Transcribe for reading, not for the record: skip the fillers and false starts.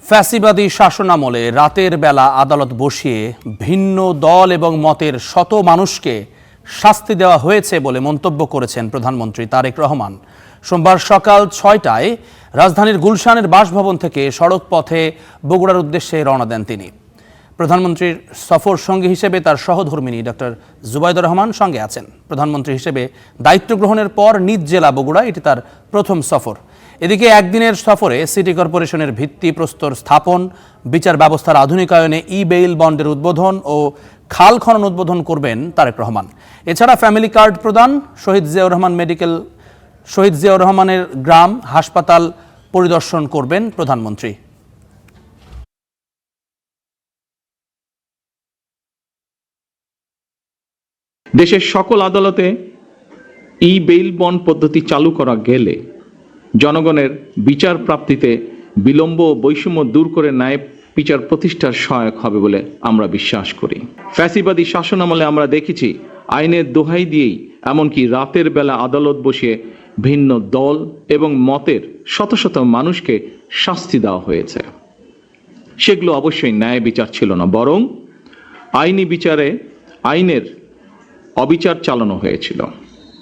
ফ্যাসিবাদী শাসনামলে রাতের বেলা আদালত বসিয়ে ভিন্ন দল এবং মতের শত মানুষকে শাস্তি দেওয়া হয়েছে বলে মন্তব্য করেছেন প্রধানমন্ত্রী তারেক রহমান। সোমবার সকাল ৬টায় রাজধানীর গুলশানের বাসভবন থেকে সড়ক পথে বগুড়ার উদ্দেশ্যে রওনা দেন তিনি। প্রধানমন্ত্রীর সফর সঙ্গী হিসেবে তার সহধর্মিনী ডক্টর জুবাইদুর রহমান সঙ্গে আছেন। প্রধানমন্ত্রী হিসেবে দায়িত্ব গ্রহণের পর নিজ জেলা বগুড়া এটি তার প্রথম সফর। এদিকে একদিনের সফরে সিটি কর্পোরেশনের ভিত্তিপ্রস্তর স্থাপন, বিচার ব্যবস্থার আধুনিকায়নে ই-বেইল বন্ডের উদ্বোধন ও খাল খনন উদ্বোধন করবেন তারেক রহমান। এছাড়া ফ্যামিলি কার্ড প্রদান, শহীদ জিয়াউর রহমানের গ্রাম হাসপাতাল পরিদর্শন করবেন প্রধানমন্ত্রী। দেশের সকল আদালতে ই-বেইল বন্ড পদ্ধতি চালু করা গেলে জনগণের বিচার প্রাপ্তিতে বিলম্ব ও বৈষম্য দূর করে ন্যায় বিচার প্রতিষ্ঠার সহায়ক হবে বলে আমরা বিশ্বাস করি। ফ্যাসিবাদী শাসনামলে আমরা দেখেছি আইনের দোহাই দিয়েই এমনকি রাতের বেলা আদালত বসিয়ে ভিন্ন দল এবং মতের শত শত মানুষকে শাস্তি দেওয়া হয়েছে। সেগুলো অবশ্যই ন্যায় বিচার ছিল না, বরং আইনি বিচারে আইনের অবিচার চালানো হয়েছিল।